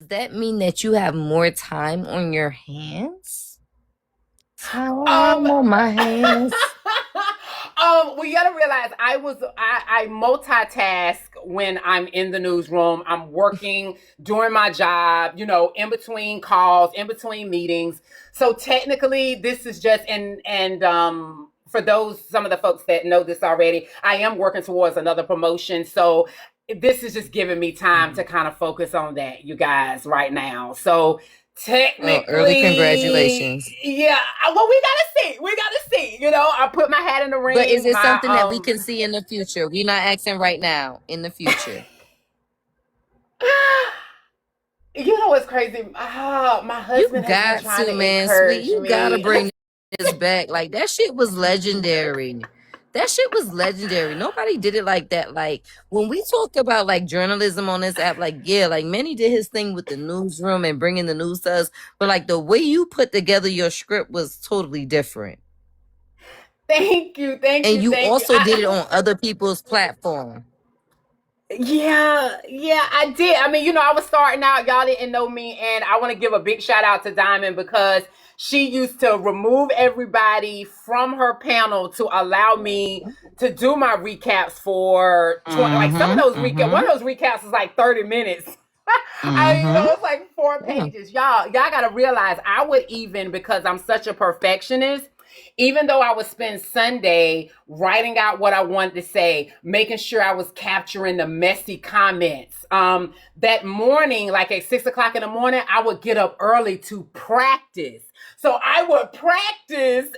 that mean that you have more time on your hands? Time Um, on my hands. well, you gotta realize I multitask when I'm in the newsroom. I'm working during my job, in between calls, in between meetings. So technically, this is just and for some of the folks that know this already, I am working towards another promotion. So this is just giving me time to kind of focus on that, you guys, right now. So Oh, early technically, congratulations. yeah. Well, we gotta see. We gotta see. I put my hat in the But is ring. it My something that we can see in the future? We're not asking right now, in the future. what's crazy? My You husband has been got trying to, to man, sweet. encourage You gotta me. bring this back. Like that shit was legendary. That shit was legendary. Nobody did it like that. Like when we talk about like journalism on this app, like yeah, like Manny did his thing with the newsroom and bringing the news to us, but like the way you put together your script was totally different. Thank you, thank And you, you thank you. also did it on other people's platform. Yeah, I did. I mean, I was starting out. Y'all didn't know me, and I want to give a big shout out to Diamond because she used to remove everybody from her panel to allow me to do my recaps for 20. Like some of Mm-hmm. those recap, one Mm-hmm. of those recaps was like 30 minutes. Mm-hmm. It was like four Yeah. pages. Y'all got to realize I would even because I'm such a perfectionist. Even though I would spend Sunday writing out what I wanted to say, making sure I was capturing the messy comments. That morning, like at 6 o'clock in the morning, I would get up early to practice. So I would practice,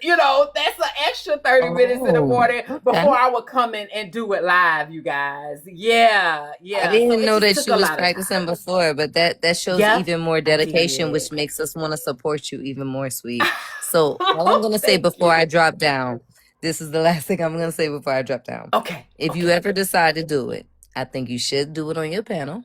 that's an extra 30 minutes in the Oh, morning okay. before I would come in and do it live, you guys. Yeah, I yeah. So didn't it know just that took you a was lot of practicing time. before, but that shows Yep, even more I dedication, did. which makes us want to support you even more, sweet. So all I'm gonna say Thank before I you. drop down, this is the last thing I'm gonna say before I drop down. Okay, If you okay, ever decide to do it, I think you should do it on your panel.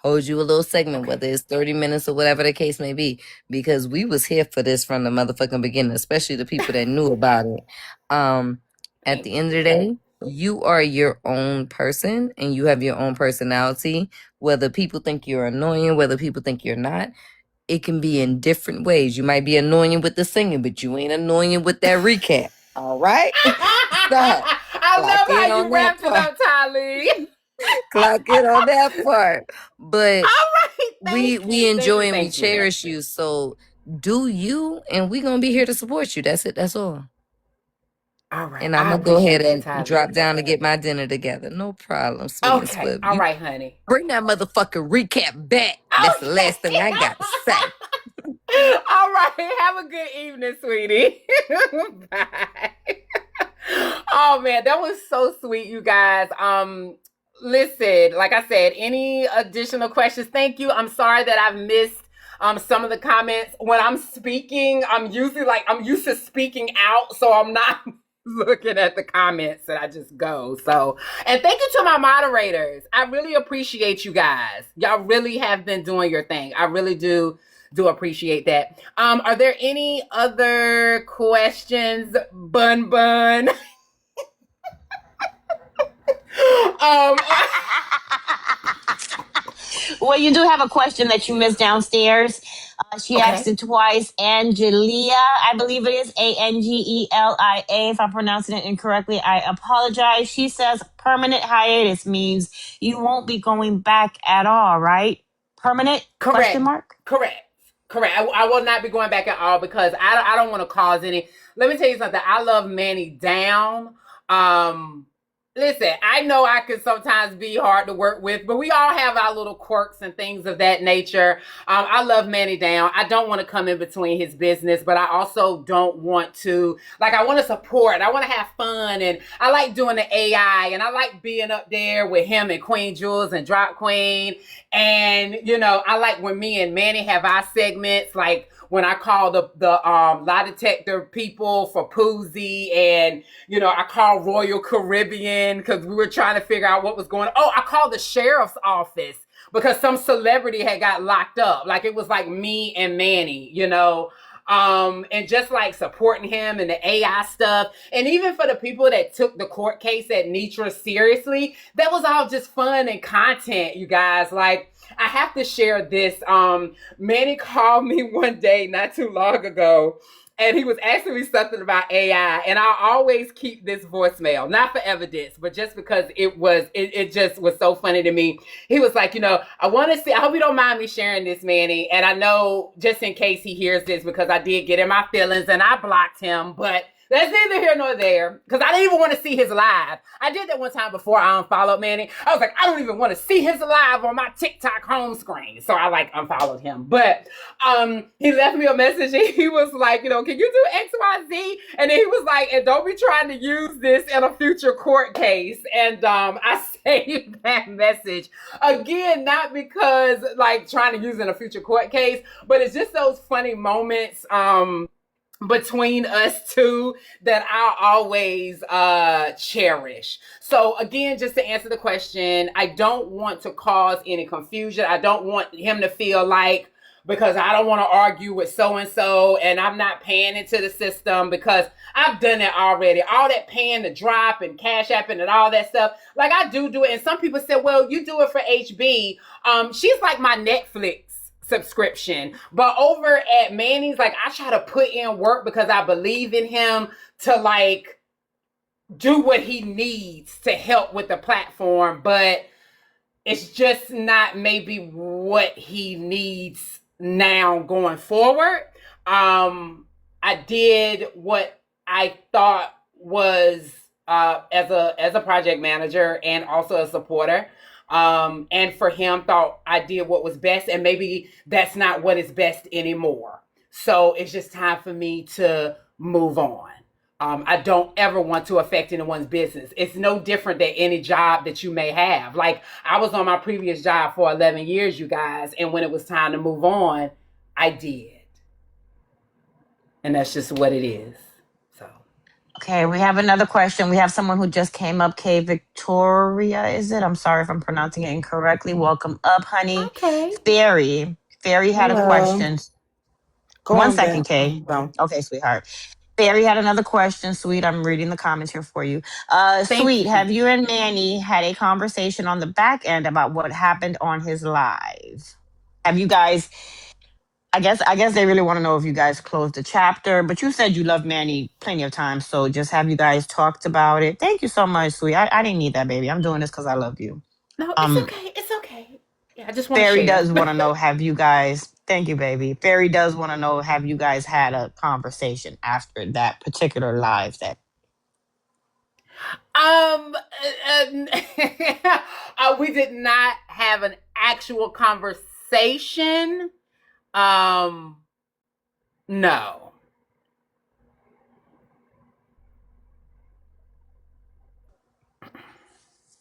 Hold you a little segment, okay. whether it's 30 minutes or whatever the case may be, because we was here for this from the motherfucking beginning, especially the people that knew about it. Um, at the Thank end of the you. day, you are your own person and you have your own personality. Whether people think you're annoying, whether people think you're not, it can be in different ways. You might be annoying with the singing, but you ain't annoying with that recap. All right? So I clock love how in on you that wrapped it part. up, Tylee. Clock in on that part. But All right, thank we you, thank you, enjoy and we thank you. cherish you. So do you, and we gonna be here to support you. That's it. That's all. All right, And I'm I gonna go ahead appreciate that, and drop Tylee. down to get my dinner together. No problem, sweet and Okay, swift. all You right, honey. bring that motherfucking recap back. That's the last thing Okay. I gotta say. All right, have a good evening, sweetie. Bye. Oh man, that was so sweet, you guys. Listen, like I said, any additional questions? Thank you. I'm sorry that I've missed some of the comments. When I'm speaking, I'm used to speaking out, so I'm not looking at the comments and I just go. So, and thank you to my moderators. I really appreciate you guys. Y'all really have been doing your thing. I really do appreciate that. Are there any other questions, Bun Bun? um, Well, you do have a question that you missed downstairs. She asked okay. it twice. Angelia, I believe it is Angelia. If I'm pronouncing it incorrectly, I apologize. She says permanent hiatus means you won't be going back at all, right? Permanent? Question Correct. mark. Correct. Correct. I will not be going back at all because I don't want to cause any. Let me tell you something. I love Manny down. Um, Listen, I know I can sometimes be hard to work with, but we all have our little quirks and things of that nature. I love Manny down. I don't want to come in between his business, but I also don't want to, like, I want to support. I want to have fun, and I like doing the AI, and I like being up there with him and Queen Jules and Drop Queen. And, I like when me and Manny have our segments, like when I call the lie detector people for Poozy, and I called Royal Caribbean because we were trying to figure out what was going on. Oh, I called the sheriff's office because some celebrity had got locked up. Like it was like me and Manny. and just like supporting him and the AI stuff. And even for the people that took the court case at Nitra seriously, that was all just fun and content, you guys. Like, I have to share this. Manny called me one day not too long ago, and he was asking me something about AI, and I always keep this voicemail, not for evidence, but just because it just was so funny to me. He was like, I want to see, I hope you don't mind me sharing this, Manny. And I know just in case he hears this, because I did get in my feelings and I blocked him, but that's neither here nor there, because I didn't even want to see his live. I did that one time before I unfollowed Manny. I was like, I don't even want to see his live on my TikTok home screen. So I unfollowed him. But he left me a message and he was like, can you do X, Y, Z? And then he was like, and don't be trying to use this in a future court case. And I saved that message. Again, not because trying to use it in a future court case, but it's just those funny moments between us two that I'll always cherish. So again, just to answer the question, I don't want to cause any confusion. I don't want him to feel like, because I don't want to argue with so-and-so and I'm not paying into the system, because I've done that already. All that paying the drop and cash apping and all that stuff. I do it. And some people say, well, you do it for HB. She's like my Netflix subscription. But over at Manny's, I try to put in work because I believe in him to do what he needs to help with the platform. But it's just not maybe what he needs now going forward. I did what I thought was as a project manager and also a supporter. And for him, thought I did what was best, and maybe that's not what is best anymore. So it's just time for me to move on. I don't ever want to affect anyone's business. It's no different than any job that you may have. I was on my previous job for 11 years, you guys, and when it was time to move on, I did. And that's just what it is. Okay, we have another question. We have someone who just came up. K Victoria, is it? I'm sorry if I'm pronouncing it incorrectly. Welcome up, honey. Okay. Fairy had a question. Go One on, second, Ben. Kay. Okay, sweetheart. Fairy had another question. Sweet, I'm reading the comments here for you. Sweet, have you and Manny had a conversation on the back end about what happened on his live? Have you guys... I guess they really want to know if you guys closed the chapter, but you said you love Manny plenty of times, so just have you guys talked about it? Thank you so much, sweet. I didn't need that, baby. I'm doing this because I love you. No, it's okay. It's okay. Yeah, I just want to Fairy share. does want to know, have you guys... Thank you, baby. Fairy does want to know, have you guys had a conversation after that particular live that... We did not have an actual conversation. No.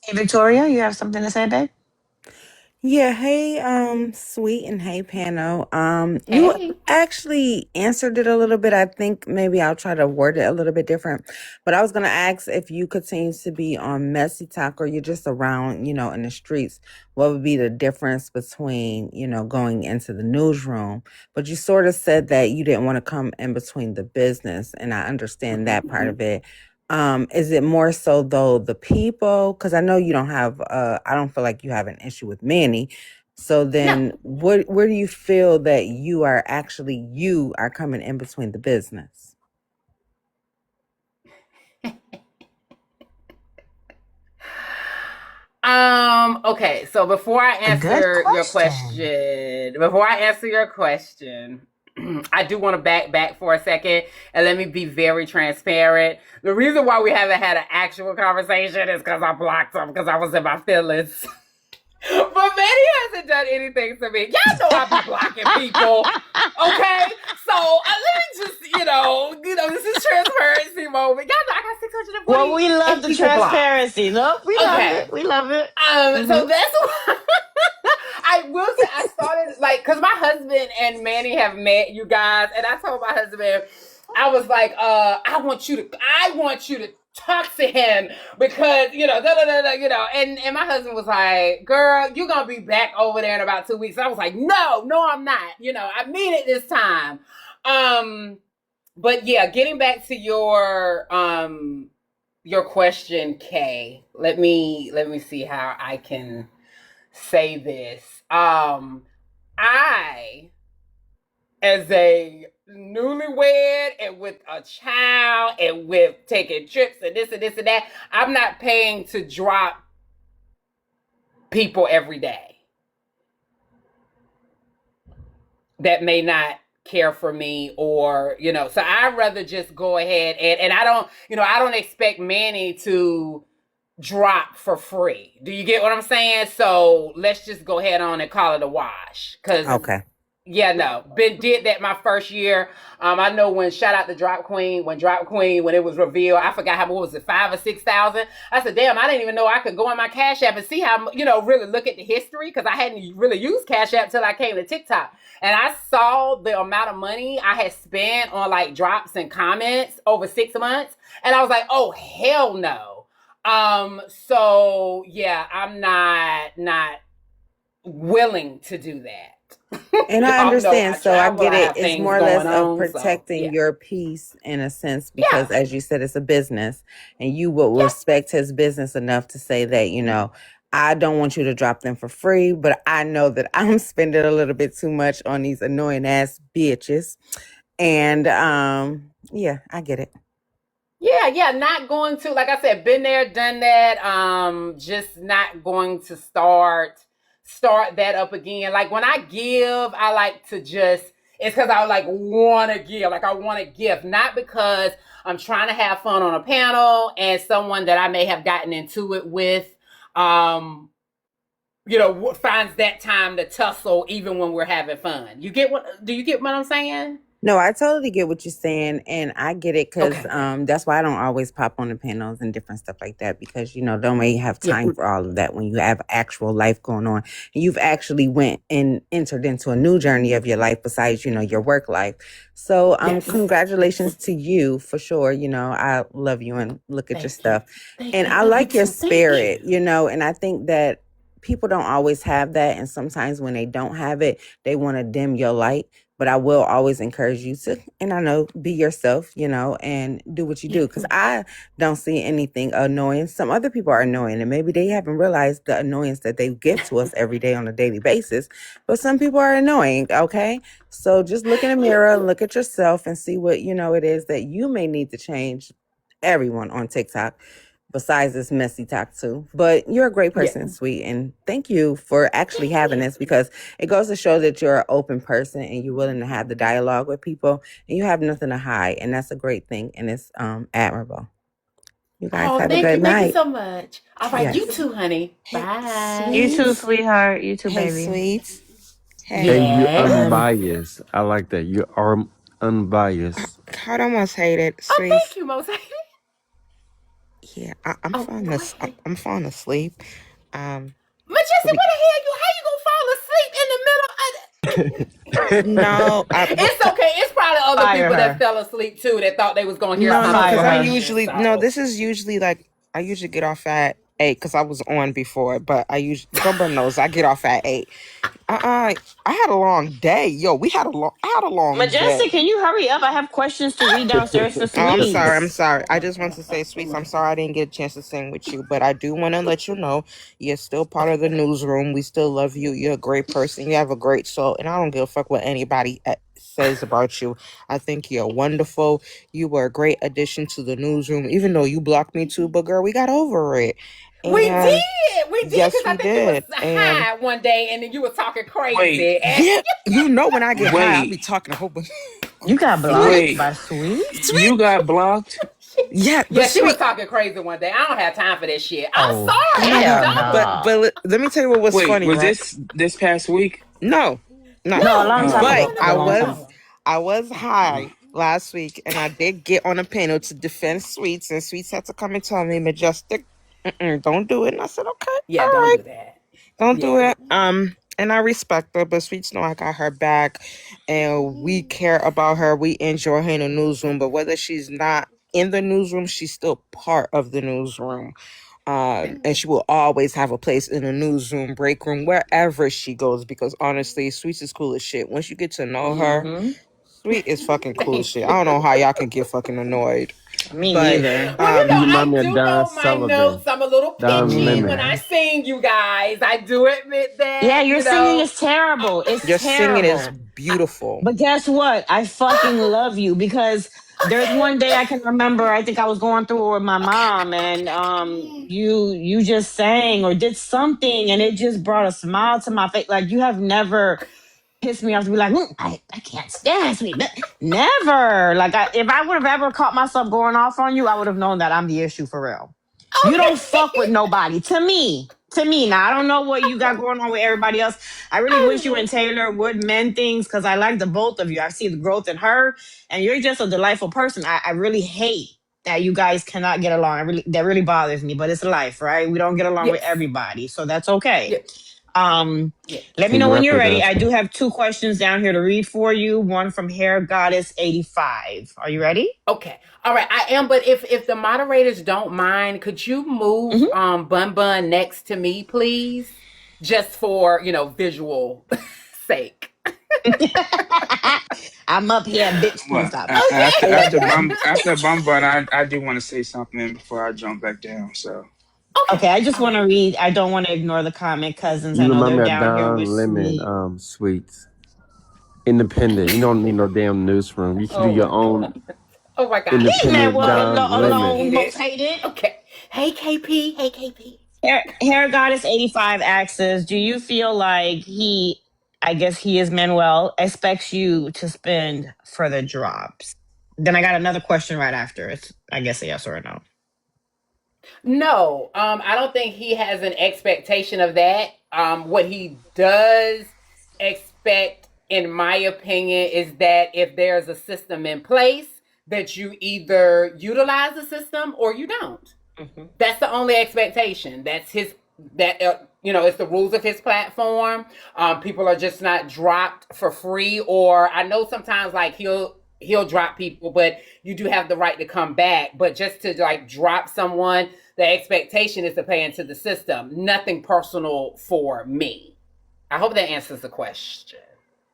Hey, Victoria, you have something to say, babe? Yeah, hey, Sweet, and hey, Pano. Hey. You actually answered it a little bit. I think maybe I'll try to word it a little bit different. But I was gonna ask if you continue to be on Messy Talk or you're just around, in the streets. What would be the difference between, going into the newsroom? But you sort of said that you didn't want to come in between the business, and I understand that part of it. Is it more so though the people? Because I know you don't have I don't feel like you have an issue with Manny. So then No. where do you feel that you are coming in between the business? Okay, so before I answer your question, I do want to back for a second and let me be very transparent. The reason why we haven't had an actual conversation is because I blocked him because I was in my feelings. But Manny hasn't done anything to me. Y'all know I be blocking people. Okay? So let me just, this is transparency moment. Y'all know I got 640. Well, we love the transparency. Look, we love it. We love it. So that's why I will say I started because my husband and Manny have met, you guys, and I told my husband, I was like, I want you to talk to him because, and my husband was like, girl, you're going to be back over there in about 2 weeks. I was like, no, I'm not. I mean it this time. But yeah, getting back to your question, Kay. Let me see how I can say this. I, as a newlywed and with a child and with taking trips and this and this and that, I'm not paying to drop people every day that may not care for me, or so I'd rather just go ahead and I don't expect Manny to drop for free. Do you get what I'm saying? So let's just go ahead on and call it a wash. Because Okay. yeah, no, did that my first year. I know when shout out to Drop Queen when it was revealed, I forgot how, what was it, 5,000 or 6,000. I said, damn, I didn't even know I could go on my Cash App and see how really look at the history, because I hadn't really used Cash App till I came to TikTok, and I saw the amount of money I had spent on like drops and comments over 6 months, and I was like, oh hell no. So yeah, I'm not willing to do that. And I understand. So I get it. It's things more or less going of on, protecting yeah. your peace in a sense, because as you said, it's a business, and you will respect his business enough to say that, I don't want you to drop them for free, but I know that I'm spending a little bit too much on these annoying ass bitches. And yeah, I get it. Yeah, not going to, like I said, been there, done that. Just not going to start that up again. Like when I give, I like to just, it's because I like want to give. Like I want to give, not because I'm trying to have fun on a panel and someone that I may have gotten into it with, finds that time to tussle even when we're having fun. Do you get what I'm saying? No, I totally get what you're saying, and I get it because that's why I don't always pop on the panels and different stuff like that, because don't really have time for all of that when you have actual life going on, and you've actually went and entered into a new journey of your life besides your work life. So congratulations to you for sure. I love you and look at your stuff, and I like your spirit. And I think that people don't always have that, and sometimes when they don't have it, they want to dim your light. But I will always encourage you to, and I know, be yourself, and do what you do. Because I don't see anything annoying. Some other people are annoying, and maybe they haven't realized the annoyance that they give to us every day on a daily basis. But some people are annoying, okay? So just look in the mirror, look at yourself, and see what, it is that you may need to change. Everyone on TikTok, besides this messy talk too. But you're a great person, Sweet, and thank you for actually having this, because it goes to show that you're an open person and you're willing to have the dialogue with people, and you have nothing to hide, and that's a great thing, and it's admirable. You guys have a good night. Thank you so much. All right, you too, honey. Bye. You too, sweetheart. You too, baby. Sweet. Hey, you unbiased. I like that. You are unbiased. Hold on, Most Hated. Sweet. Thank you, Most Hated. Yeah, I'm falling asleep. Majestic, what the hell how you gonna fall asleep in the middle of No, it's okay. It's probably other people that fell asleep too that thought they was gonna hear No, because I usually this is usually like I usually get off at 8 because I was on before, but I usually Gumber knows I get off at 8. I had a long day. Yo, I had a long Majestic, day. can you hurry up? I have questions to read downstairs for Sweets. I'm sorry. I just want to say, Sweets, I'm sorry I didn't get a chance to sing with you, but I do want to let you know you're still part of the newsroom. We still love you. You're a great person. You have a great soul, and I don't give a fuck what anybody says about you. I think you're wonderful. You were a great addition to the newsroom, even though you blocked me too, but girl, we got over it. And we did. Yes, because I think you was high one day, and then you were talking crazy. When I get high, I be talking a whole bunch. You got blocked by Sweet? You got blocked? Yeah, she was talking crazy one day. I don't have time for this shit. I'm sorry. But let me tell you what was funny. Was right? this past week? No, a long time ago. I was high last week, and I did get on a panel to defend Sweets, and Sweets had to come and tell me, Majestic, don't do it. And I said, okay, don't do that. Don't do it. And I respect her, but Sweets know I got her back, and we care about her. We enjoy her in the newsroom, but whether she's not in the newsroom, she's still part of the newsroom. And she will always have a place in the newsroom, break room, wherever she goes, because honestly, Sweets is cool as shit. Once you get to know her, Sweet is fucking cool as shit. I don't know how y'all can get fucking annoyed. Me But neither. Well, you know, You remind I me of do Don know my Sullivan, notes. I'm a little Don pitchy when I Lemon. Mm. sing, you guys. I do admit Yeah, that, your you singing know. is terrible. It's your singing is terrible. beautiful. But guess what? I fucking love you because there's one day I can remember. I think I was going through it with my mom, and you just sang or did something, and it just brought a smile to my face. Like you have never pissed me off to be like, I can't stand Sweet. Never. Like if I would have ever caught myself going off on you, I would have known that I'm the issue for real. You don't fuck with nobody. To me. To me. Now I don't know what you got going on with everybody else. I really wish you and Taylor would mend things because I like the both of you. I see the growth in her, and you're just a delightful person. I really hate that you guys cannot get along. That really bothers me, but it's life, right? We don't get along with Yes. everybody, so that's okay. Yes. Yes. Let me Can know you when wrap you're it ready. up? I do have 2 questions down here to read for you. One from Hair Goddess 85. Are you ready? Okay. All right. I am, but if the moderators don't mind, could you move Mm-hmm. Bun Bun next to me, please? Just for, visual sake. I'm up here, bitch. No, Well, stop. I after Okay. love after y'all. Bum after Bum Bun, I do want to say something before I jump back down. So Okay, Okay. I just All want to right. read. I don't want to ignore the comment cousins. I You know remind they're me of down here with Don Lemon, Sweet. Sweets. Independent. You don't need no damn newsroom. You can do Oh your my own God. Oh my God. Hey, independent Manuel Don Most Lemon. alone, hated. most hated. Okay. Hey KP. Hey KP. Hair Goddess 85 asks, do you feel like I guess he is Manuel, expects you to spend for the drops? Then I got another question right after. It's, I guess, a yes or a no. No, I don't think he has an expectation of that. What he does expect, in my opinion, is that if there's a system in place, that you either utilize the system or you don't. Mhm. That's the only expectation. That's his. That it's the rules of his platform. People are just not dropped for free. Or I know sometimes like he'll drop people, but you do have the right to come back. But just to like drop someone, the expectation is to pay into the system. Nothing personal for me. I hope that answers the question.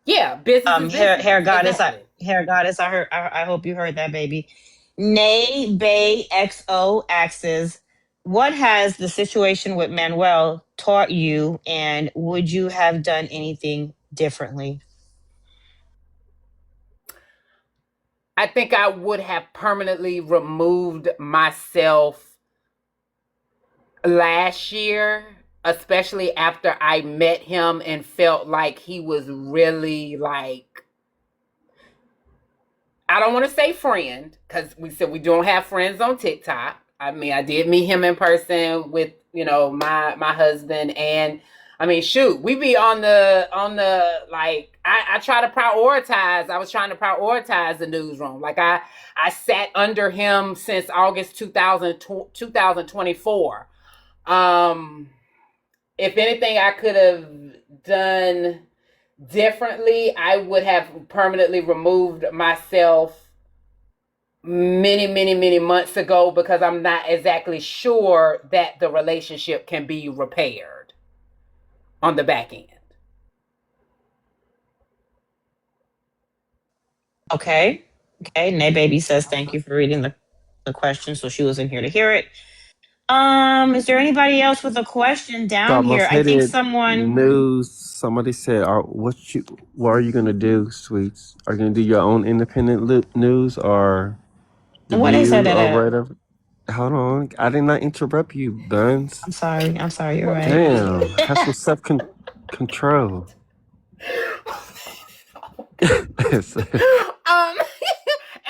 Yeah, business is Hair business. Goddess, Exactly. Hair Goddess, I heard. I hope you heard that, baby. Nay Bay XO asks, what has the situation with Manuel taught you, and would you have done anything differently? I think I would have permanently removed myself last year, especially after I met him and felt like he was really like, I don't want to say friend because we said we don't have friends on TikTok. I mean, I did meet him in person with my husband, and I mean, shoot, we be on the like I try to prioritize. I was trying to prioritize the newsroom. Like I sat under him since August 2024. If anything, I could have done differently. I would have permanently removed myself many months ago because I'm not exactly sure that the relationship can be repaired on the back end. Okay. Okay. Nay Baby says thank you for reading the question. So she was in here to hear it. Is there anybody else with a question So down I here? must I hit think it. someone News. Somebody said, what are you gonna do, Sweets? Are you gonna do your own independent news or The what they said View that or at. whatever? Hold on, I did not interrupt you, Buns. I'm sorry. I'm sorry, you're What right. Damn, have some self control. um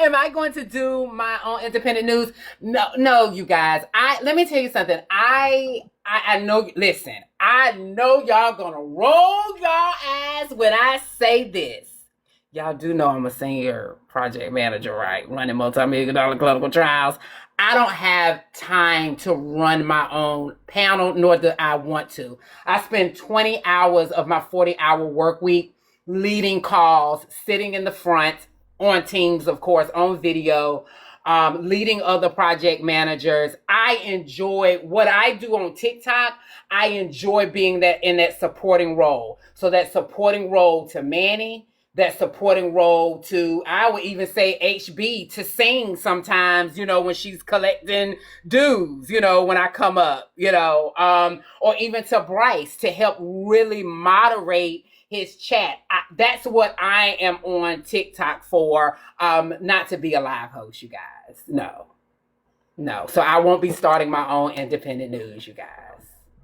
am I going to do my own independent news? No, you guys. Let me tell you something. I know, listen, I know y'all gonna roll y'all ass when I say this. Y'all do know I'm a senior project manager, right? Running multi-million-dollar clinical trials. I don't have time to run my own panel, nor do I want to. I spend 20 hours of my 40-hour work week leading calls, sitting in the front on Teams, of course, on video, leading other project managers. I enjoy what I do on TikTok. I enjoy being in that supporting role. So that supporting role to Manny, that supporting role to, I would even say HB to sing sometimes, when she's collecting dues, when I come up, or even to Bryce to help really moderate his chat. That's what I am on TikTok for, not to be a live host, you guys. No. So I won't be starting my own independent news, you guys.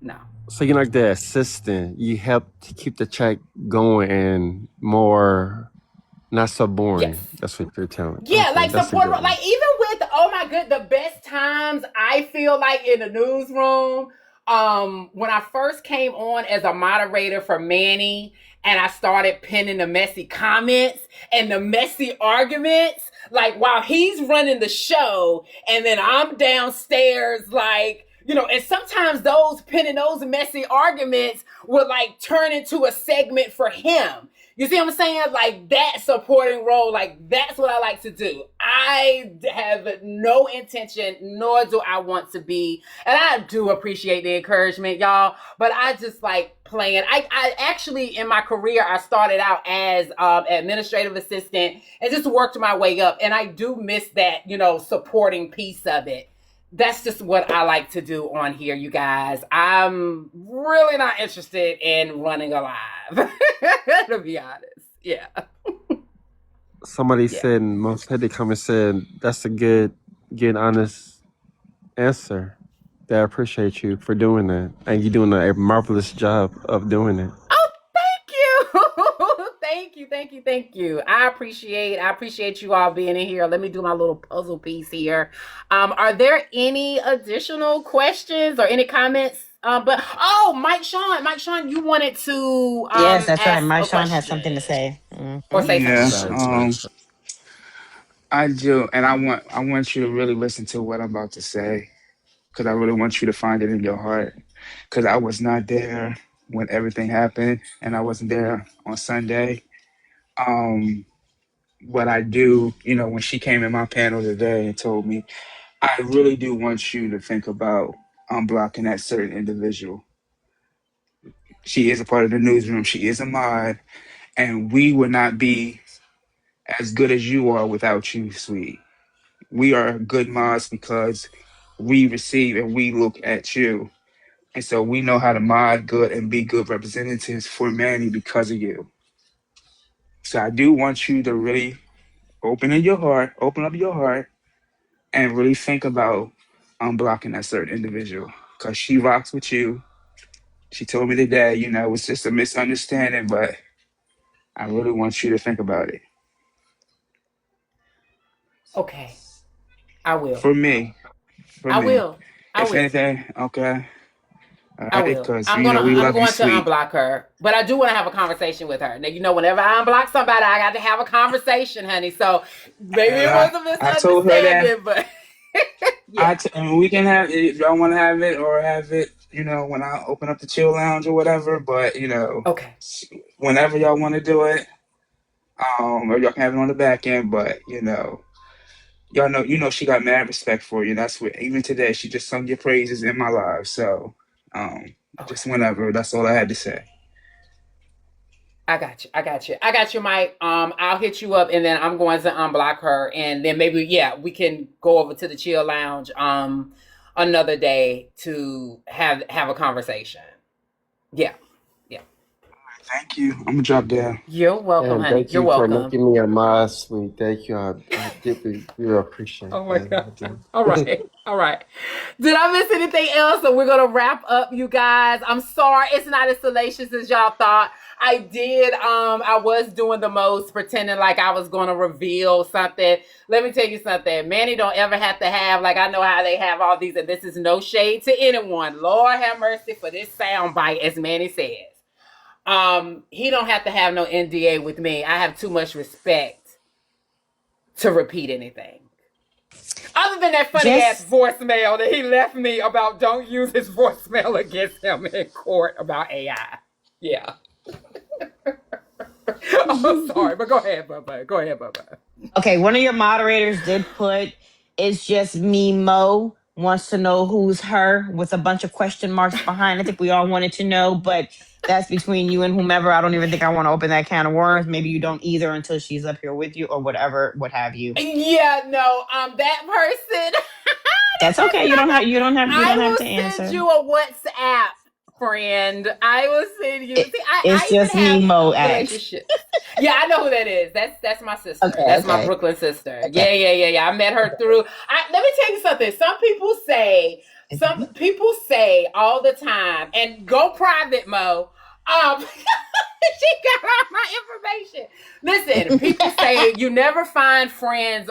No. So you're like the assistant. You help to keep the chat going and more, not so boring. Yes. That's what you're telling. Yeah, Okay, like that's a support, good one. like even with, oh my good, the best times I feel like in the newsroom, when I first came on as a moderator for Manny and I started penning the messy comments and the messy arguments, like while he's running the show and then I'm downstairs, like, and sometimes those penning those messy arguments would like turn into a segment for him. You see what I'm saying? Like that supporting role, like that's what I like to do. I have no intention, nor do I want to be, and I do appreciate the encouragement, y'all, but I just like playing. I actually, in my career, I started out as administrative assistant and just worked my way up, and I do miss that, supporting piece of it. That's just what I like to do on here, you guys. I'm really not interested in running a live, to be honest. Yeah. Somebody said, most had the comment said, that's a good, honest answer. I appreciate you for doing that. And you're doing a marvelous job of doing it. Oh, thank you. thank you. I appreciate you all being in here. Let me do my little puzzle piece here. Are there any additional questions or any comments? Mike Sean, you wanted to Yes, that's right. ask My a Sean has question something to say. or say Yeah. something. I do, and I want you to really listen to what I'm about to say, because I really want you to find it in your heart. Because I was not there when everything happened, and I wasn't there on Sunday. Um, but I do, when she came in my panel today and told me, I really do want you to think about unblocking that certain individual. She is a part of the newsroom. She is a mod, and we would not be as good as you are without you, sweet. We are good mods because we receive and we look at you. And so we know how to mod good and be good representatives for Manny because of you. So I do want you to really open up your heart, and really think about unblocking that certain individual because she rocks with you. She told me today, it was just a misunderstanding, but I really want you to think about it. Okay, I will. For me, I will. I If will. anything, okay. All I right, will. because we I'm love you, going to sweet. unblock her, but I do want to have a conversation with her. Now, whenever I unblock somebody, I got to have a conversation, honey. So maybe And it was a I told her that. misunderstanding, but yeah. And we can have it if y'all want to have it, or have it, when I open up the chill lounge or whatever. But Okay. whenever y'all want to do it, or y'all can have it on the back end. But y'all know, she got mad respect for you. That's what, even today, she just sung your praises in my live. So, Okay. just whenever. That's all I had to say. I got you, Mike. I'll hit you up and then I'm going to unblock her and then maybe, we can go over to the chill lounge another day to have a conversation. Yeah. Thank you. I'm gonna drop down. You're welcome, And honey. thank You're you for welcome. making me a mod, sweet. Thank you. I deeply appreciate Oh my that. God. All right. Did I miss anything else? So we're gonna wrap up, you guys. I'm sorry it's not as salacious as y'all thought. I was doing the most, pretending like I was gonna reveal something. Let me tell you something. Manny don't ever have to have, like, I know how they have all these, and this is no shade to anyone. Lord have mercy for this sound bite, as Manny says. He don't have to have no NDA with me. I have too much respect to repeat anything. Other than that funny ass voicemail that he left me about don't use his voicemail against him in court about AI. Yeah. I'm sorry, but go ahead, Bubba. Okay, one of your moderators did put, it's just me, Mo, wants to know who's her with a bunch of question marks behind. I think we all wanted to know, but That's between you and whomever. I don't even think I want to open that can of worms. Maybe you don't either until she's up here with you or whatever, what have you. Yeah, no, that person. That's okay. You don't have. You don't have. You I don't have will to send answer. you a WhatsApp, friend. I will send you. It, See, it's I even just me, have Mo X. relationships. Yeah, I know who that is. That's my sister. Okay. That's my Okay. Brooklyn sister. Okay. Yeah. I met her through. Let me tell you something. Some people say all the time, and go private, Mo. She got all my information. Listen, people say you can't find friends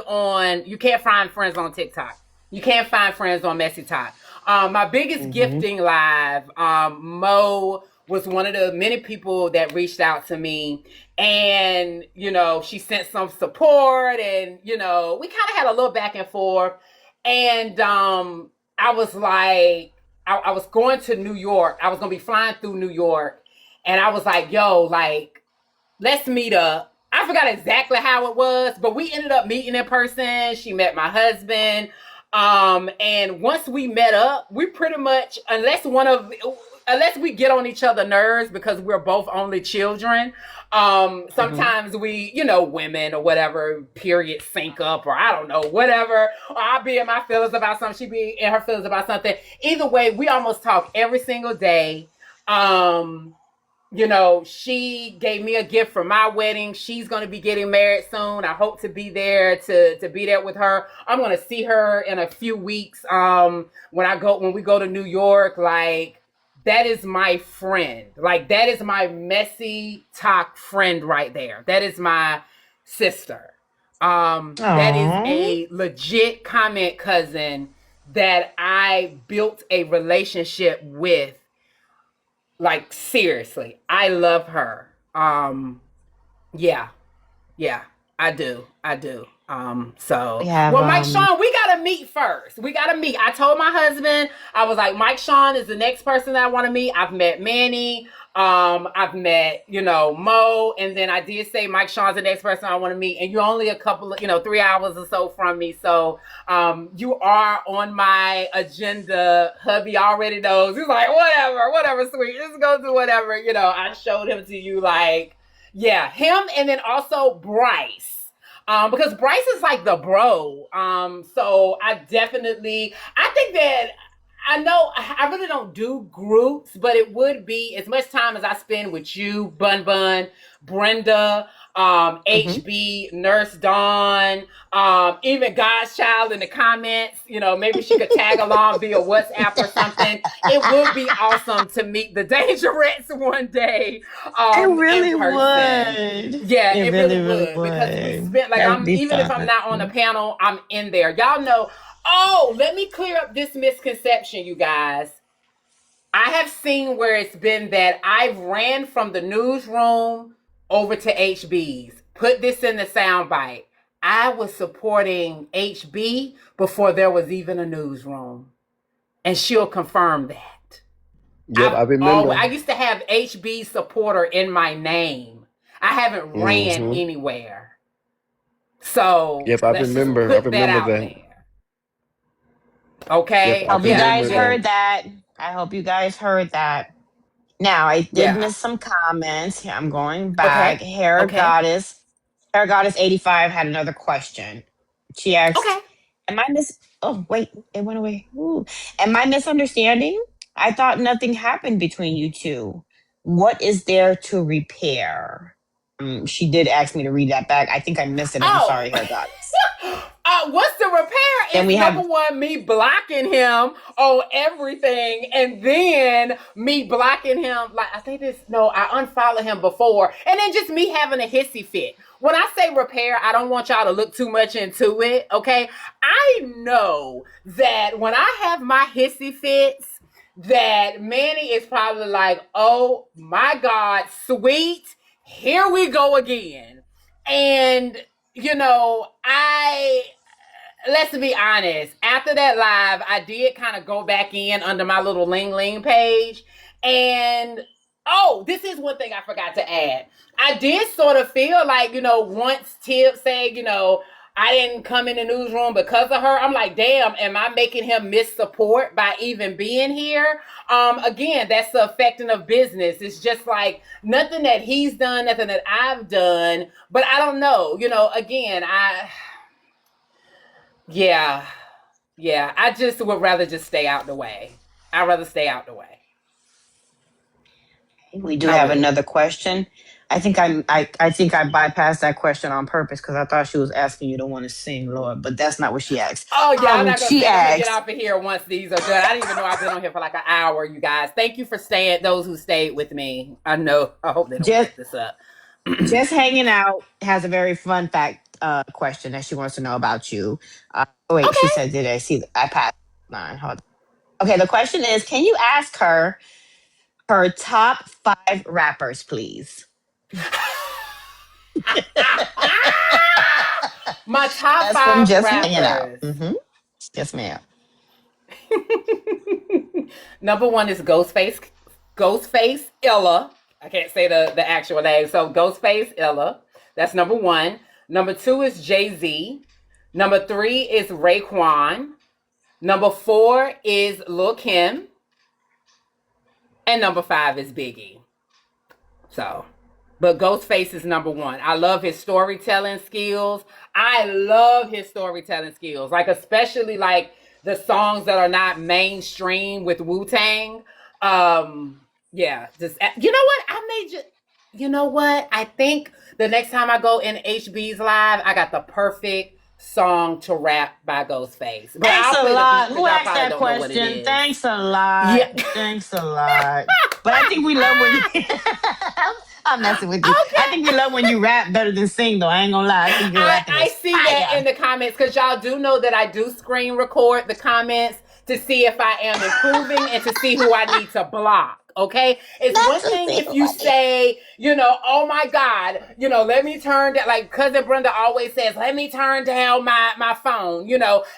on TikTok. You can't find friends on Messy Talk. My biggest gifting live, Mo was one of the many people that reached out to me, and she sent some support, and we kind of had a little back and forth, and I was like, I was going to New York. I was gonna be flying through New York, and I was like, yo, like, let's meet up. I forgot exactly how it was, but we ended up meeting in person. She met my husband. And once we met up, we pretty much, unless we get on each other's nerves because we're both only children, sometimes we, women or whatever, period sync up, or I don't know, whatever. Or I'll be in my feelings about something, she be in her feelings about something. Either way, we almost talk every single day. She gave me a gift for my wedding. She's going to be getting married soon. I hope to be there to be there with her. I'm going to see her in a few weeks. When we go to New York, like, that is my friend. Like, that is my Messy Talk friend right there. That is my sister. That is a legit comment cousin that I built a relationship with. Like, seriously, I love her. Yeah, I do. We have Mike Sean, we gotta meet first. I told my husband, I was like, Mike Sean is the next person that I want to meet. I've met Manny. I've met, Mo, and then I did say Mike Sean's the next person I want to meet. And you're only a couple of, 3 hours or so from me. So, you are on my agenda. Hubby already knows. He's like, whatever, sweet. Just go do whatever. I showed him to you, like, yeah, him, and then also Bryce. Because Bryce is like the bro. So I think that I know I really don't do groups, but it would be as much time as I spend with you, Bun, Brenda, HB, Nurse Dawn, even God's Child in the comments. Maybe she could tag along via WhatsApp or something. It would be awesome to meet the Dangerettes one day. It really in person. would. Yeah, It it really, really really would, would. because we spent That'd be even if I'm fun. not on the panel, I'm in there. Y'all know. Oh, let me clear up this misconception, you guys. I have seen where it's been that I've ran from the newsroom over to HB's. Put this in the soundbite. I was supporting HB before there was even a newsroom. And she'll confirm that. Yep, I remember. I used to have HB supporter in my name. I haven't ran anywhere. So yep, I remember that. There. Okay. Yep, I Hope you guys remember heard that. I hope you guys heard that. Now, I did Yeah. miss some comments. I'm going back. Okay. Hair Goddess 85 had another question. She asked, Okay. am I oh wait, it went away. Ooh. Am I misunderstanding? I thought nothing happened between you two. What is there to repair? She did ask me to read that back. I think I missed it. I'm sorry, Hair Goddess. What's the repair? Then we have number one, me blocking him on everything, and then me blocking him. Like, I unfollowed him before, and then just me having a hissy fit. When I say repair, I don't want y'all to look too much into it, okay? I know that when I have my hissy fits, that Manny is probably like, oh my God, sweet, here we go again. And let's be honest, after that live, I did kind of go back in under my little Ling Ling page. And, this is one thing I forgot to add. I did sort of feel like, once Tip said, I didn't come in the newsroom because of her. I'm like, damn, am I making him miss support by even being here? Again, that's the affecting of business. It's just like nothing that he's done, nothing that I've done, but I don't know. Again, yeah, I just would rather just stay out the way. I'd rather stay out the way. We do I have would. another question. I think I think I bypassed that question on purpose because I thought she was asking you to want to sing, Lord, but that's not what she asked. Oh yeah, I'm not gonna She sing. I'm gonna get asked, off of here once these are done. I didn't even know I've been on here for like an hour, you guys. Thank you for staying. Those who stayed with me. I hope they don't just fuck this up. just hanging out has a very fun fact question that she wants to know about you. Wait, she Okay. said, did I see? I passed line. Hold on. Okay, the question is, can you ask her top 5 rappers, please? My top That's from 5 just hanging out. rappers. Yes, ma'am. Number 1 is Ghostface Illa. I can't say the actual name. So Ghostface Illa. That's number 1. Number 2 is Jay-Z. Number 3 is Raekwon. Number 4 is Lil Kim. And number 5 is Biggie. So, but Ghostface is number 1. I love his storytelling skills. Like, especially like the songs that are not mainstream with Wu-Tang. Yeah, just, you know what? I think the next time I go in HB's live, I got the perfect song to rap by Ghostface. But Thanks I'll a play the lot. beat Who because y'all asked probably that don't know what it question? is. Thanks a lot. Yeah. Thanks a lot. But I think we love when you. I'm messing with you. I think we love when you rap better than sing, though. I ain't gonna lie. I think your rapping I is see that in fire. the comments because y'all do know that I do screen record the comments to see if I am improving and to see who I need to block. Okay, it's Not one to thing say if you like, say, oh my God, let me turn down. Like cousin Brenda always says, let me turn down my phone.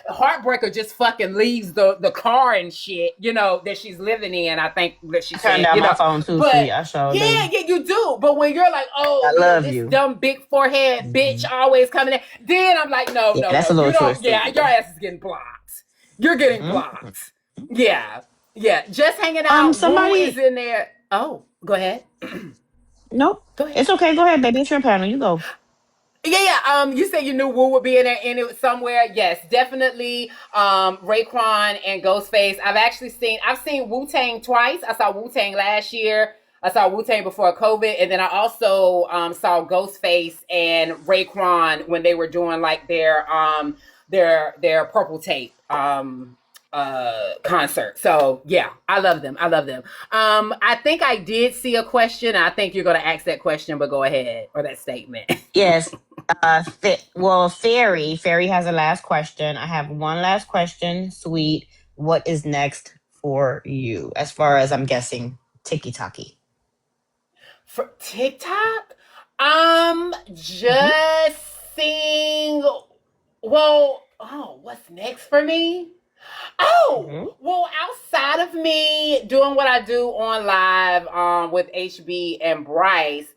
Heartbreaker just fucking leaves the car and shit. That she's living in. I think that she I turn said. down my phone too, But sweet. I sure yeah, do. you do. But when you're like, I oh, love this you. dumb big forehead bitch Mhm. always coming in, then I'm like, no, Yeah, no, that's no. a little You don't, yeah, your twisted. ass is getting blocked. You're getting Mhm. blocked. Yeah. Yeah. Just hanging out. Woo is Somebody. in there. Oh, go ahead. Nope. Go ahead. It's okay. Go ahead, baby. It's your panel. You go. Yeah. You said you knew Woo would be in it somewhere. Yes, definitely. Raekwon and Ghostface. I've seen Wu-Tang twice. I saw Wu-Tang last year. I saw Wu-Tang before COVID, and then I also saw Ghostface and Raekwon when they were doing like their Purple Tape concert. So yeah, I love them. I think I did see a question. I think you're going to ask that question, but go ahead, or that statement. Yes. Fairy has a last question. I have one last question. Sweet. What is next for you? As far as I'm guessing, Tiki Taki. For TikTok, Mm-hmm. just seeing. Well, oh, what's next for me? Oh, Mm-hmm. well, outside of me doing what I do on live with HB and Bryce,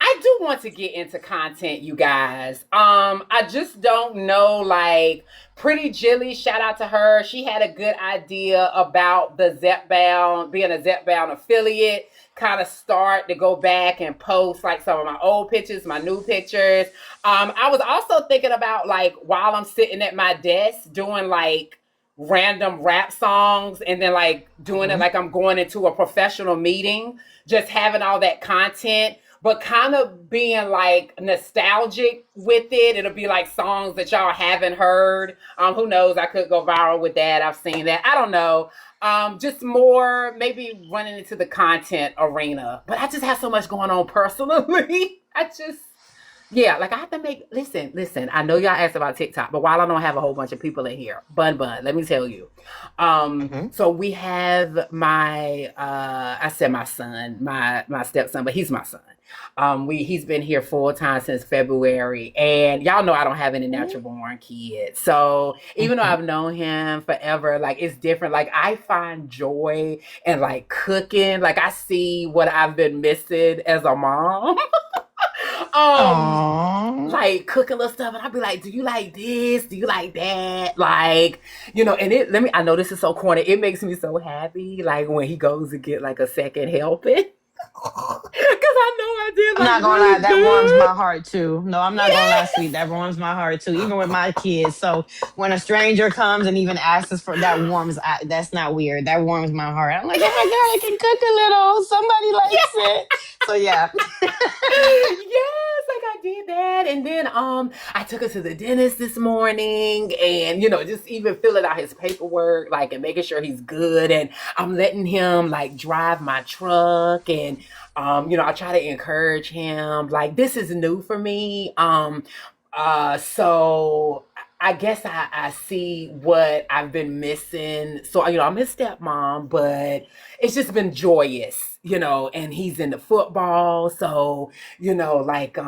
I do want to get into content, you guys. I just don't know, like Pretty Jilly, shout out to her. She had a good idea about the Zepbound, being a Zepbound affiliate, kind of start to go back and post like some of my old pictures, my new pictures. I was also thinking about like while I'm sitting at my desk doing like random rap songs and then like doing it Mm-hmm. like I'm going into a professional meeting, just having all that content but kind of being like nostalgic with it. It'll be like songs that y'all haven't heard. Who knows? I could go viral with that. I've seen that. I don't know. Just more maybe running into the content arena. But I just have so much going on personally. Yeah, like I have to listen. I know y'all asked about TikTok, but while I don't have a whole bunch of people in here, bun, let me tell you. Mm-hmm. So we have my I said my son, my stepson, but he's my son. He's been here full time since February, and y'all know I don't have any natural born kids. So even though Mm-hmm. I've known him forever, like it's different. Like I find joy in like cooking. Like I see what I've been missing as a mom. Aww. like cooking little stuff, and I'll be like, "Do you like this? Do you like that?" Like, you know, and I know this is so corny. It makes me so happy, like when he goes to get like a second helping, because I know I did I'm like not gonna lie, really that warms good. my heart too. No, I'm not gonna lie, sweet. Yes, That warms my heart too, even with my kids. So when a stranger comes and even asks us for that that's not weird. That warms my heart. I'm like, oh my God, I yes, can cook a little. Somebody likes yes. it. So yeah. Yes, like I did that. And then I took her to the dentist this morning and just even filling out his paperwork, like and making sure he's good. And I'm letting him like drive my truck and I try to encourage him. Like this is new for me. So I guess I see what I've been missing. So, I'm his stepmom, but it's just been joyous, and he's into football. So, like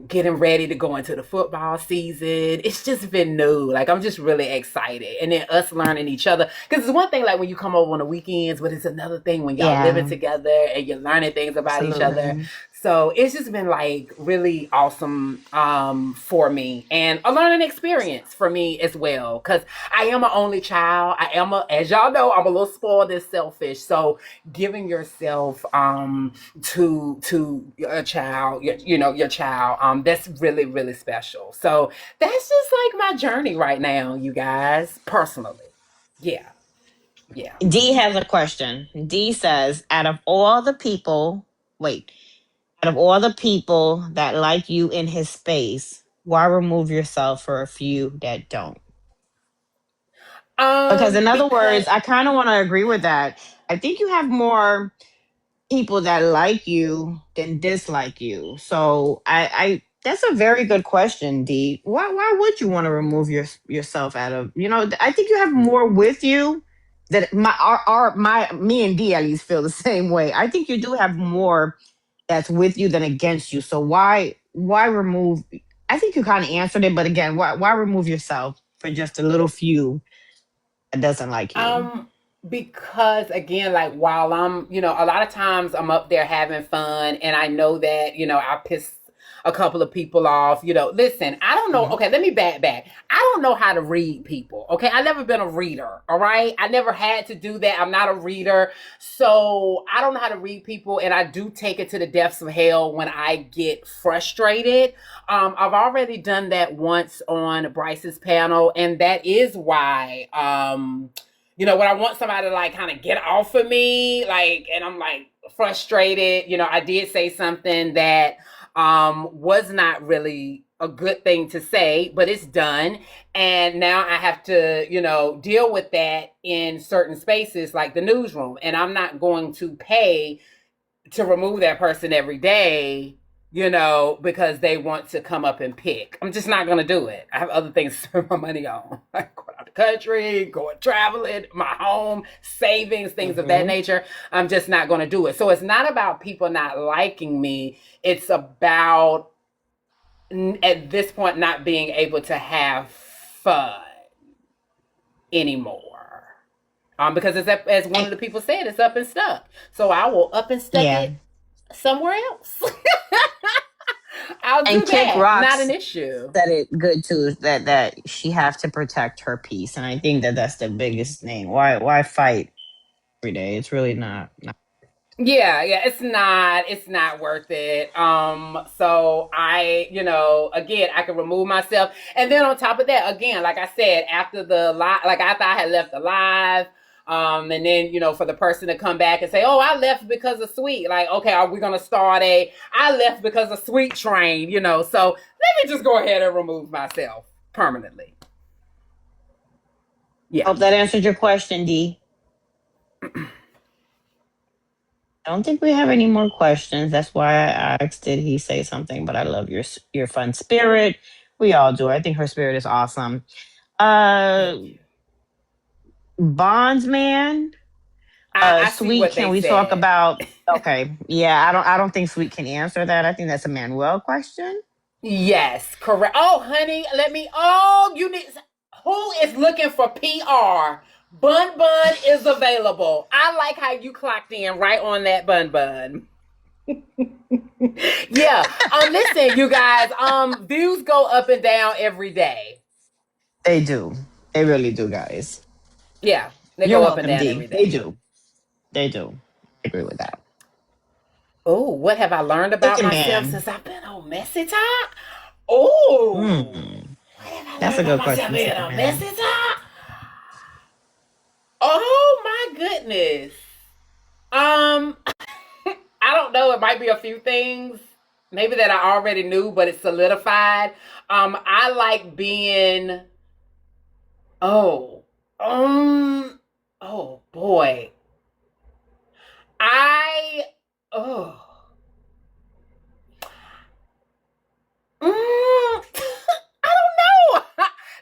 getting ready to go into the football season. It's just been new. Like I'm just really excited. And then us learning each other. Because it's one thing like when you come over on the weekends, but it's another thing when y'all living Yeah, together and you're learning things about each other. absolutely. So it's just been like really awesome for me and a learning experience for me as well. Cause I am an only child. As y'all know, I'm a little spoiled and selfish. So giving yourself to a child, your child, that's really, really special. So that's just like my journey right now, you guys, personally. Yeah. Yeah. D has a question. D says, wait, out of all the people that like you in his space, why remove yourself for a few that don't? Because in other Because words, I kind of want to agree with that. I think you have more people that like you than dislike you. So I that's a very good question, D. Why would you want to remove yourself out of I think you have more with you that me and D at least feel the same way. I think you do have more that's with you than against you. So why remove I think you kind of answered it, but again, why remove yourself for just a little few that doesn't like you? Um, because again, like while I'm, a lot of times I'm up there having fun and I know that, I piss a couple of people off. Listen, I don't know. Mhm. Okay, let me back. I don't know how to read people. Okay. I never been a reader. All right. I never had to do that. I'm not a reader. So I don't know how to read people. And I do take it to the depths of hell when I get frustrated. I've already done that once on Bryce's panel, and that is why when I want somebody to like kind of get off of me, like, and I'm like frustrated, I did say something that was not really a good thing to say, but it's done. And now I have to, deal with that in certain spaces like the newsroom. And I'm not going to pay to remove that person every day, because they want to come up and pick. I'm just not going to do it. I have other things to spend my money on, like going out the country, going traveling, my home, savings, things of that Mhm. nature. I'm just not going to do it. So it's not about people not liking me. It's about, at this point, not being able to have fun anymore. Because as one And- of the people said, it's up and stuck. So I will up and stuck yeah. it somewhere else. I'll do And Kick that. Not an Rocks issue. said it good too, that she have to protect her peace, and I think that's the biggest thing. Why fight every day? It's really not. Yeah, it's not worth it. So again, I can remove myself. And then on top of that, again, like I said, after the live, like after I had left the live, and then, for the person to come back and say, "Oh, I left because of Sweet." Like, okay, are we gonna start I left because of Sweet train, So let me just go ahead and remove myself permanently. Yeah. Hope that answered your question, D. I don't think we have any more questions. That's why I asked, did he say something? But I love your fun spirit. We all do. I think her spirit is awesome. Uh, Thank you. Bondsman. I see Sweet, what can they we talk said. about? Okay, yeah, I don't think Sweet can answer that. I think that's a Manuel question. Yes, correct. Oh, honey, you need, who is looking for PR? Bun Bun is available. I like how you clocked in right on that Bun Bun. Yeah. Listen, you guys. Views go up and down every day. They do. They really do, guys. Yeah, they You're go up and welcome, down D. every They day. do. They do. I agree with that. Oh, what have I learned about Chicken myself Man. since I've been on Messy Talk? Oh, Hmm. what have I That's learned a about good myself question, being Chicken on Man. Messy Talk? Oh my goodness. Um, I don't know. It might be a few things, maybe that I already knew, but it's solidified. I like being. Oh, oh boy. I. Oh. Mm, I don't know.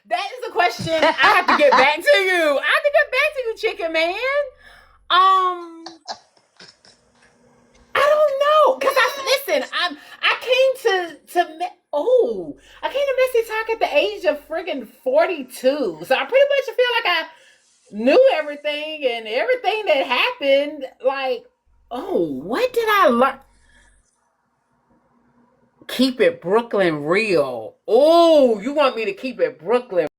That is a question I have to get back to you. I have to get back to you, Chicken Man. I don't know, cause I came to Messy Talk at the age of friggin' 42. So I pretty much feel like I knew everything and everything that happened. Like, what did I learn? Keep it Brooklyn real. Oh, you want me to keep it Brooklyn